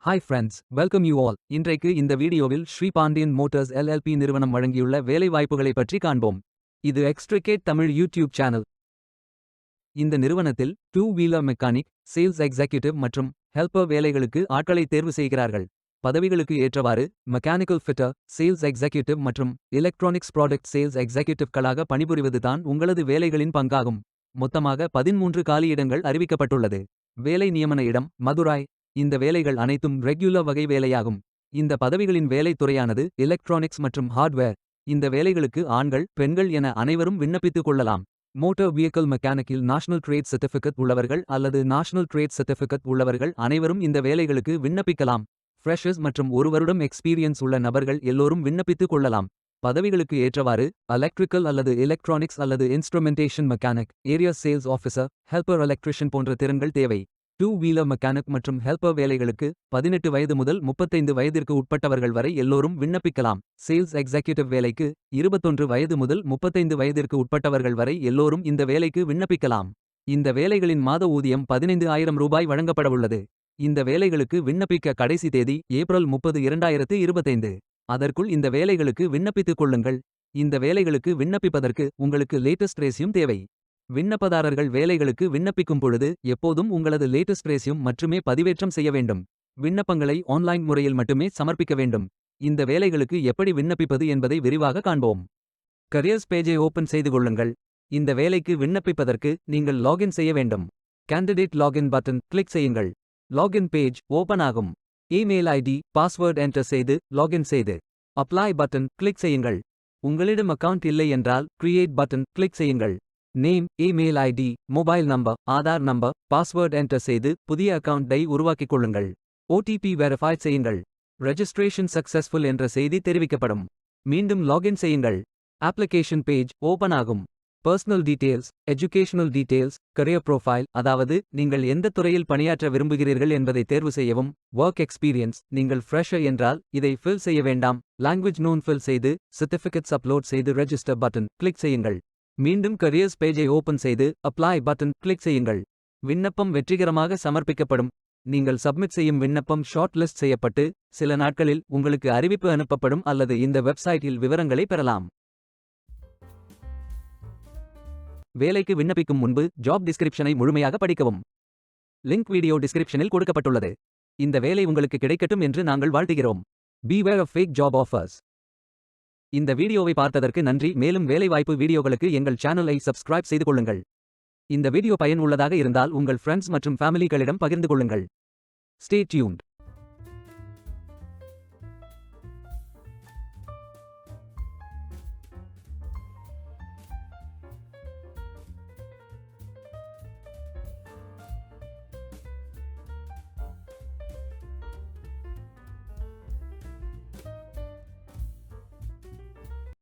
Hi friends, welcome you all. இன்றைக்கு இந்த வீடியோவில் ஸ்ரீ பாண்டியன் மோட்டார்ஸ் எல்எல்பி நிறுவனம் வழங்கியுள்ள வேலைவாய்ப்புகளை பற்றி காண்போம். இது எக்ஸ்ட்ரிகேட் தமிழ் யூடியூப் சேனல். இந்த நிறுவனத்தில் 2 வீலர் மெக்கானிக், சேல்ஸ் எக்ஸிக்யூட்டிவ் மற்றும் ஹெல்பர் வேலைகளுக்கு ஆட்களை தேர்வு செய்கிறார்கள். பதவிகளுக்கு ஏற்றவாறு மெக்கானிக்கல் ஃபிட்டர், சேல்ஸ் எக்ஸிக்யூட்டிவ் மற்றும் எலக்ட்ரானிக்ஸ் ப்ராடக்ட் சேல்ஸ் எக்ஸிக்யூட்டிவ்களாக பணிபுரிவதுதான் உங்களது வேலைகளின் பங்காகும். மொத்தமாக 13 காலியிடங்கள் அறிவிக்கப்பட்டுள்ளது. வேலை நியமன இடம் மதுராய். இந்த வேலைகள் அனைத்தும் ரெக்யுலர் வகை வேலையாகும். இந்த பதவிகளின் வேலைத் துறையானது எலக்ட்ரானிக்ஸ் மற்றும் ஹார்ட்வேர். இந்த வேலைகளுக்கு ஆண்கள், பெண்கள் என அனைவரும் விண்ணப்பித்துக் கொள்ளலாம். மோட்டார் வியக்கிள் மெக்கானிக்கில் நேஷனல் ட்ரேட் சர்டிஃபிகேட் உள்ளவர்கள் அல்லது நேஷனல் ட்ரேட் சர்டிஃபிகேட் உள்ளவர்கள் அனைவரும் இந்த வேலைகளுக்கு விண்ணப்பிக்கலாம். ஃப்ரெஷர்ஸ் மற்றும் 1 வருடம் எக்ஸ்பீரியன்ஸ் உள்ள நபர்கள் எல்லோரும் விண்ணப்பித்துக் கொள்ளலாம். பதவிகளுக்கு ஏற்றவாறு எலக்ட்ரிக்கல் அல்லது எலக்ட்ரானிக்ஸ் அல்லது instrumentation mechanic, area sales officer, helper electrician போன்ற திறன்கள் தேவை. 2 வீலர் மெக்கானிக் மற்றும் ஹெல்பர் வேலைகளுக்கு 18 வயது முதல் 35 வயதிற்கு உட்பட்டவர்கள் வரை எல்லோரும் விண்ணப்பிக்கலாம். சேல்ஸ் எக்ஸிக்யூட்டிவ் வேலைக்கு 21 வயது முதல் 35 வயதிற்கு உட்பட்டவர்கள் வரை எல்லோரும் இந்த வேலைக்கு விண்ணப்பிக்கலாம். இந்த வேலைகளின் மாத ஊதியம் 15,000 ரூபாய் வழங்கப்படவுள்ளது. இந்த வேலைகளுக்கு விண்ணப்பிக்க கடைசி தேதி ஏப்ரல் 30, 2025. அதற்குள் இந்த வேலைகளுக்கு விண்ணப்பித்துக் கொள்ளுங்கள். இந்த வேலைகளுக்கு விண்ணப்பிப்பதற்கு உங்களுக்கு லேட்டஸ்ட் ரெஸ்யூம் தேவை. விண்ணப்பதாரர்கள் வேலைகளுக்கு விண்ணப்பிக்கும் பொழுது எப்போதும் உங்களது லேட்டஸ்ட் ரெஸ்யூம் மட்டுமே பதிவேற்றம் செய்ய வேண்டும். விண்ணப்பங்களை ஆன்லைன் முறையில் மட்டுமே சமர்ப்பிக்க வேண்டும். இந்த வேலைகளுக்கு எப்படி விண்ணப்பிப்பது என்பதை விரிவாக காண்போம். கரியர்ஸ் பேஜை ஓபன் செய்து கொள்ளுங்கள். இந்த வேலைக்கு விண்ணப்பிப்பதற்கு நீங்கள் லாகின் செய்ய வேண்டும். கேண்டிடேட் லாகின் பட்டன் கிளிக் செய்யுங்கள். லாகின் பேஜ் ஓபன் ஆகும். இமெயில் ஐடி, பாஸ்வேர்ட் என்டர் செய்து லாகின் செய்து அப்ளை பட்டன் கிளிக் செய்யுங்கள். உங்களிடம் அக்கவுண்ட் இல்லை என்றால் கிரியேட் பட்டன் கிளிக் செய்யுங்கள். Name, email ID, mobile number, Aadhaar number, password enter செய்து புதிய அக்கவுண்டை உருவாக்கிக் கொள்ளுங்கள். ஓடிபி வெரிஃபை செய்யுங்கள். ரெஜிஸ்ட்ரேஷன் சக்சஸ்ஃபுல் என்ற செய்தி தெரிவிக்கப்படும். மீண்டும் லாகின் செய்யுங்கள். அப்ளிகேஷன் பேஜ் ஓபன் ஆகும். Personal details, educational details, career profile, அதாவது நீங்கள் எந்த துறையில் பணியாற்ற விரும்புகிறீர்கள் என்பதை தேர்வு செய்யவும். ஒர்க் எக்ஸ்பீரியன்ஸ், நீங்கள் ஃப்ரெஷர் என்றால் இதை ஃபில் செய்ய வேண்டாம். லாங்குவேஜ் நோன் ஃபில் செய்து சர்டிஃபிகேட்ஸ் அப்லோட் செய்து ரெஜிஸ்டர் பட்டன் கிளிக் செய்யுங்கள். மீண்டும் கரியர்ஸ் பேஜை ஓபன் செய்து அப்ளை பட்டன் கிளிக் செய்யுங்கள். விண்ணப்பம் வெற்றிகரமாக சமர்ப்பிக்கப்படும். நீங்கள் சப்மிட் செய்யும் விண்ணப்பம் ஷார்ட் லிஸ்ட் செய்யப்பட்டு சில நாட்களில் உங்களுக்கு அறிவிப்பு அனுப்பப்படும் அல்லது இந்த வெப்சைட்டில் விவரங்களை பெறலாம். வேலைக்கு விண்ணப்பிக்கும் முன்பு ஜாப் டிஸ்கிரிப்ஷனை முழுமையாக படிக்கவும். லிங்க் வீடியோ டிஸ்கிரிப்ஷனில் கொடுக்கப்பட்டுள்ளது. இந்த வேலை உங்களுக்கு கிடைக்கட்டும் என்று நாங்கள் வாழ்த்துகிறோம். Beware of fake job offers. இந்த வீடியோவை பார்த்ததற்கு நன்றி. மேலும் வேலைவாய்ப்பு வீடியோகளுக்கு எங்கள் சேனலை சப்ஸ்கிரைப் செய்து கொள்ளுங்கள். இந்த வீடியோ பயன் உள்ளதாக இருந்தால் உங்கள் ஃப்ரெண்ட்ஸ் மற்றும் ஃபேமிலிகளிடம் பகிர்ந்து கொள்ளுங்கள். Stay tuned.